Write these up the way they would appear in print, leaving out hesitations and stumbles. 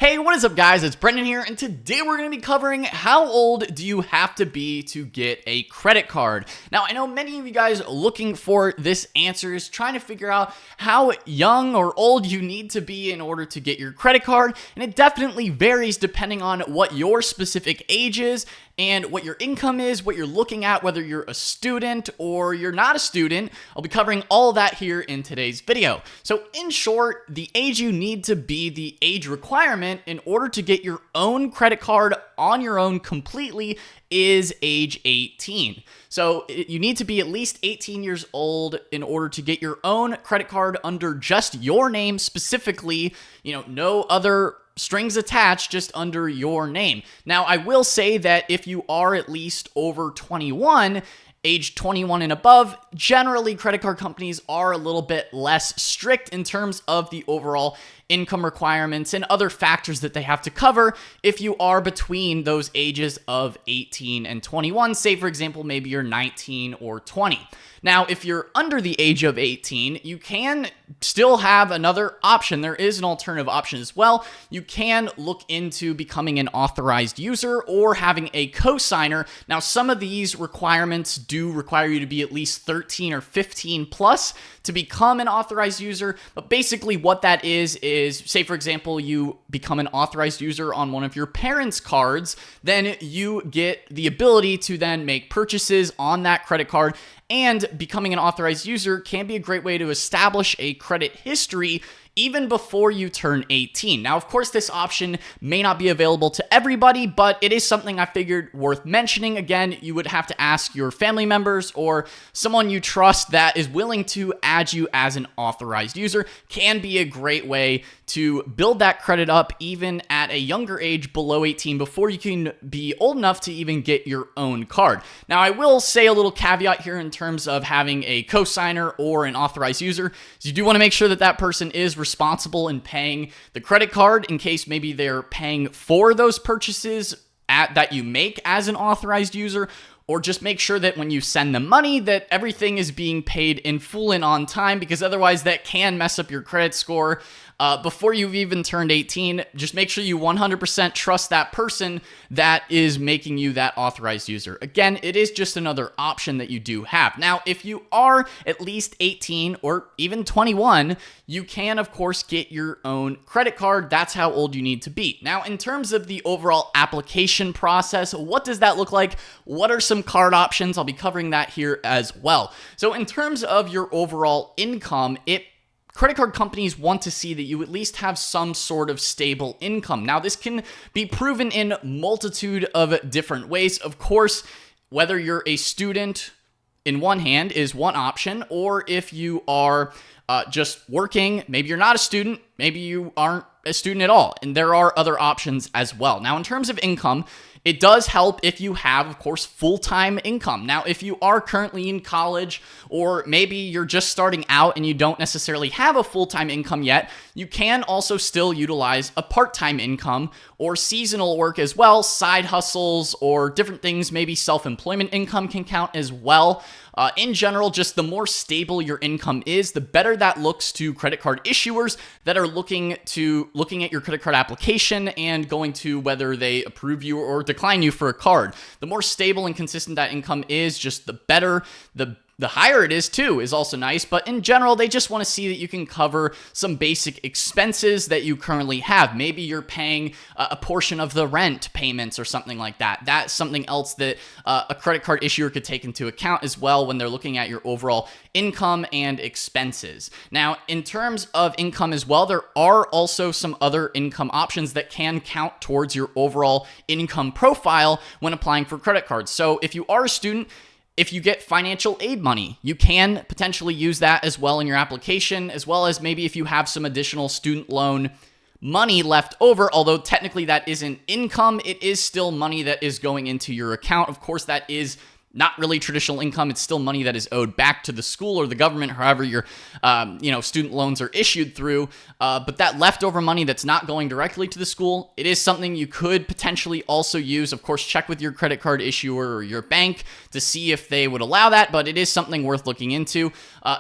Hey, what is up guys? It's Brendan here, and today we're going to be covering how old do you have to be to get a credit card. Now, I know many of you guys looking for this answer is trying to figure out how young or old you need to be in order to get your credit card, and it definitely varies depending on what your specific age is and what your income is, what you're looking at, whether you're a student or you're not a student. I'll be covering all of that here in today's video. So in short, the age you need to be the age requirement in order to get your own credit card on your own completely is age 18. So you need to be at least 18 years old in order to get your own credit card under just your name specifically, no other strings attached, just under your name. Now, I will say that if you are at least over 21, age 21 and above, generally credit card companies are a little bit less strict in terms of the overall income requirements and other factors that they have to cover if you are between those ages of 18 and 21. Say, for example, maybe you're 19 or 20. Now, if you're under the age of 18, you can still have another option. There is an alternative option as well. You can look into becoming an authorized user or having a co-signer. Now, some of these requirements do require you to be at least 13 or 15 plus to become an authorized user. But basically what that is, say, for example, you become an authorized user on one of your parents' cards, then you get the ability to then make purchases on that credit card. And becoming an authorized user can be a great way to establish a credit history even before you turn 18. Now, of course, this option may not be available to everybody, but it is something I figured worth mentioning. Again, you would have to ask your family members or someone you trust that is willing to add you as an authorized user. Can be a great way to build that credit up even at a younger age below 18 before you can be old enough to even get your own card. Now, I will say a little caveat here in terms of having a co-signer or an authorized user. So you do want to make sure that that person is responsible in paying the credit card in case maybe they're paying for those purchases that you make as an authorized user, or just make sure that when you send them money that everything is being paid in full and on time, because otherwise that can mess up your credit score. Before you've even turned 18, just make sure you 100% trust that person that is making you that authorized user. Again, it is just another option that you do have. Now, if you are at least 18 or even 21, you can, of course, get your own credit card. That's how old you need to be. Now, in terms of the overall application process, what does that look like? What are some card options? I'll be covering that here as well. So in terms of your overall income, credit card companies want to see that you at least have some sort of stable income. Now, this can be proven in multitude of different ways. Of course, whether you're a student in one hand is one option, or if you are just working, maybe you're not a student, maybe you aren't a student at all, and there are other options as well. Now, in terms of income, it does help if you have, of course, full-time income. Now, if you are currently in college, or maybe you're just starting out and you don't necessarily have a full-time income yet, you can also still utilize a part-time income or seasonal work as well, side hustles or different things. Maybe self-employment income can count as well. In general, just the more stable your income is, the better that looks to credit card issuers that are looking at your credit card application and going to whether they approve you or decline you for a card. The more stable and consistent that income is, just the better. The higher it is too is also nice, but in general, they just want to see that you can cover some basic expenses that you currently have. Maybe you're paying a portion of the rent payments or something like that. That's something else that a credit card issuer could take into account as well when they're looking at your overall income and expenses. Now, in terms of income as well, there are also some other income options that can count towards your overall income profile when applying for credit cards. So if you are a student, if you get financial aid money, you can potentially use that as well in your application, as well as maybe if you have some additional student loan money left over, although technically that isn't income, it is still money that is going into your account. Of course, that is not really traditional income. It's still money that is owed back to the school or the government, however your student loans are issued through. But that leftover money that's not going directly to the school, it is something you could potentially also use. Of course, check with your credit card issuer or your bank to see if they would allow that, but it is something worth looking into.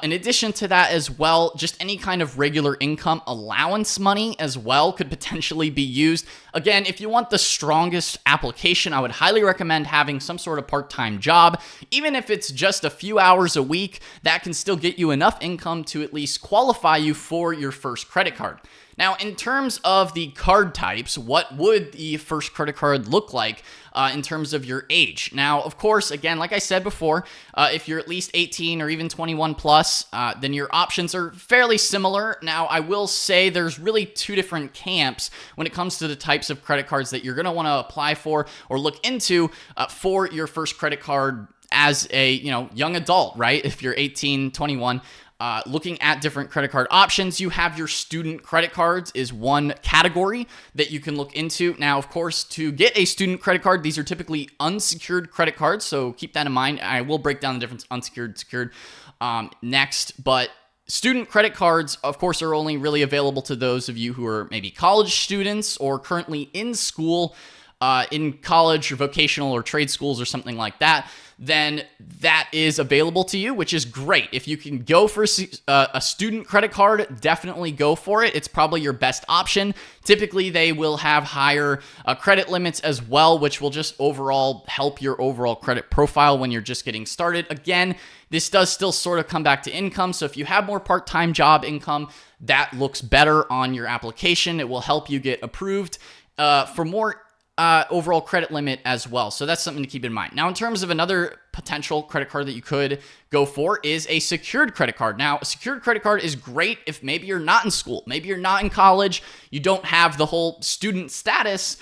In addition to that as well, just any kind of regular income allowance money as well could potentially be used. Again, if you want the strongest application, I would highly recommend having some sort of part-time job. Even if it's just a few hours a week, that can still get you enough income to at least qualify you for your first credit card. Now, in terms of the card types, what would the first credit card look like in terms of your age? Now, of course, again, like I said before, if you're at least 18 or even 21 plus, then your options are fairly similar. Now, I will say there's really two different camps when it comes to the types of credit cards that you're going to want to apply for or look into for your first credit card as a young adult, right? If you're 18, 21, looking at different credit card options, you have your student credit cards is one category that you can look into. Now, of course, to get a student credit card, these are typically unsecured credit cards, so keep that in mind. I will break down the difference unsecured, secured next, but student credit cards, of course, are only really available to those of you who are maybe college students or currently in school, in college or vocational or trade schools or something like that. Then that is available to you, which is great. If you can go for a student credit card, definitely go for it. It's probably your best option. Typically, they will have higher credit limits as well, which will just overall help your overall credit profile when you're just getting started. Again, this does still sort of come back to income. So if you have more part-time job income, that looks better on your application. It will help you get approved for more overall credit limit as well. So that's something to keep in mind. Now, in terms of another potential credit card that you could go for is a secured credit card. Now, a secured credit card is great if maybe you're not in school, maybe you're not in college, you don't have the whole student status,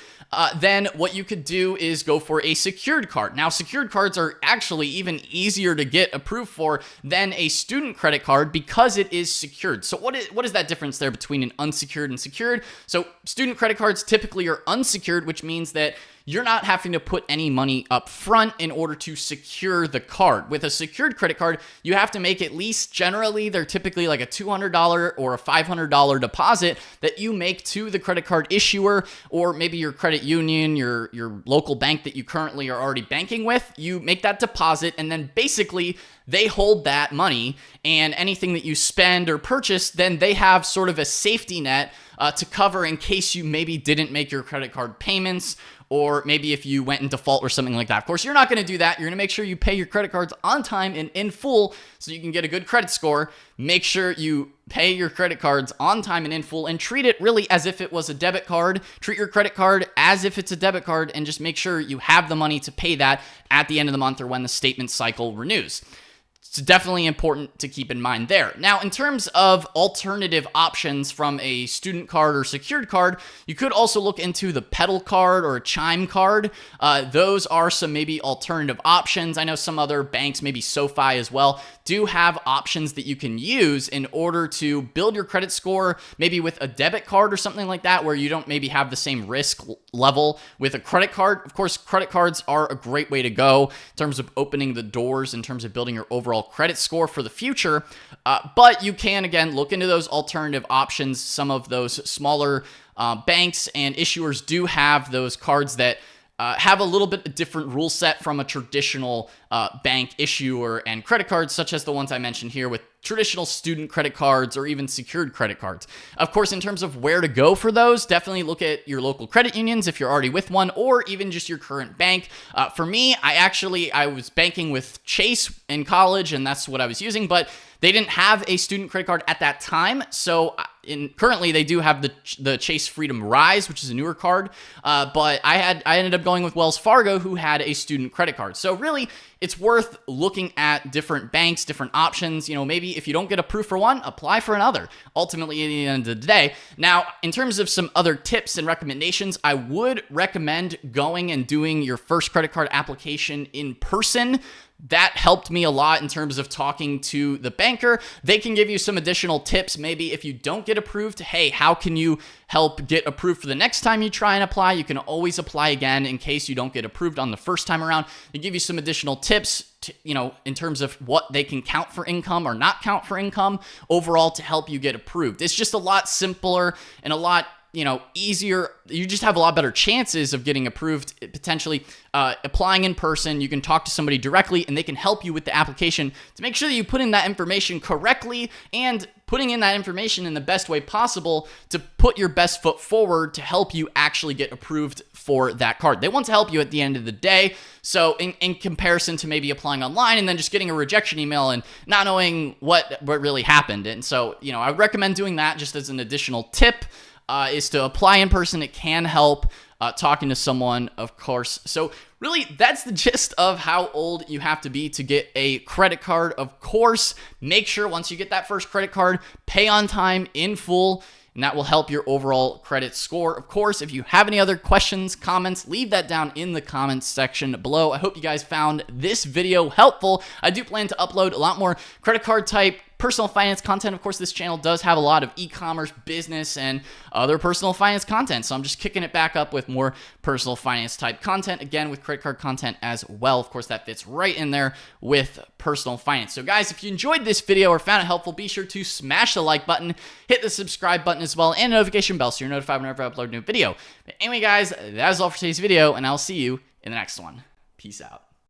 then what you could do is go for a secured card. Now, secured cards are actually even easier to get approved for than a student credit card because it is secured. So what is that difference there between an unsecured and secured? So student credit cards typically are unsecured, which means that you're not having to put any money up front in order to secure the card. With a secured credit card, you have to make at least, generally, they're typically like a $200 or a $500 deposit that you make to the credit card issuer or maybe your credit union, your local bank that you currently are already banking with. You make that deposit and then basically they hold that money, and anything that you spend or purchase, then they have sort of a safety net to cover in case you maybe didn't make your credit card payments, or maybe if you went in default or something like that. Of course, you're not going to do that. You're going to make sure you pay your credit cards on time and in full so you can get a good credit score. Make sure you pay your credit cards on time and in full and treat it really as if it was a debit card. Treat your credit card as if it's a debit card and just make sure you have the money to pay that at the end of the month or when the statement cycle renews. It's definitely important to keep in mind there. Now, in terms of alternative options from a student card or secured card, you could also look into the Pedal card or a Chime card. Those are some maybe alternative options. I know some other banks, maybe SoFi as well, do have options that you can use in order to build your credit score, maybe with a debit card or something like that, where you don't maybe have the same risk level with a credit card. Of course, credit cards are a great way to go in terms of opening the doors, in terms of building your overall credit score for the future. But you can, again, look into those alternative options. Some of those smaller banks and issuers do have those cards that have a little bit different rule set from a traditional bank issuer and credit cards, such as the ones I mentioned here with traditional student credit cards or even secured credit cards. Of course, in terms of where to go for those, definitely look at your local credit unions if you're already with one, or even just your current bank. For me, I was banking with Chase in college, and that's what I was using, but they didn't have a student credit card at that time, so currently they do have the Chase Freedom Rise, which is a newer card, but I ended up going with Wells Fargo, who had a student credit card. So really, it's worth looking at different banks, different options. Maybe if you don't get approved for one, apply for another. Ultimately, at the end of the day. Now, in terms of some other tips and recommendations, I would recommend going and doing your first credit card application in person. that helped me a lot in terms of talking to the banker. They can give you some additional tips. Maybe if you don't get approved, hey, how can you help get approved for the next time you try and apply? You can always apply again in case you don't get approved on the first time around. They give you some additional tips to, in terms of what they can count for income or not count for income overall to help you get approved. It's just a lot simpler and a lot easier. You just have a lot better chances of getting approved, potentially applying in person. You can talk to somebody directly and they can help you with the application to make sure that you put in that information correctly and putting in that information in the best way possible to put your best foot forward to help you actually get approved for that card. They want to help you at the end of the day. So in comparison to maybe applying online and then just getting a rejection email and not knowing what really happened. And so, I would recommend doing that just as an additional tip. Is to apply in person. It can help talking to someone, of course. So really, that's the gist of how old you have to be to get a credit card. Of course, make sure once you get that first credit card, pay on time in full, and that will help your overall credit score. Of course, if you have any other questions, comments, leave that down in the comments section below. I hope you guys found this video helpful. I do plan to upload a lot more credit card type personal finance content. Of course, this channel does have a lot of e-commerce, business, and other personal finance content. So I'm just kicking it back up with more personal finance type content, again, with credit card content as well. Of course, that fits right in there with personal finance. So guys, if you enjoyed this video or found it helpful, be sure to smash the like button, hit the subscribe button as well, and notification bell so you're notified whenever I upload a new video. But anyway, guys, that is all for today's video, and I'll see you in the next one. Peace out.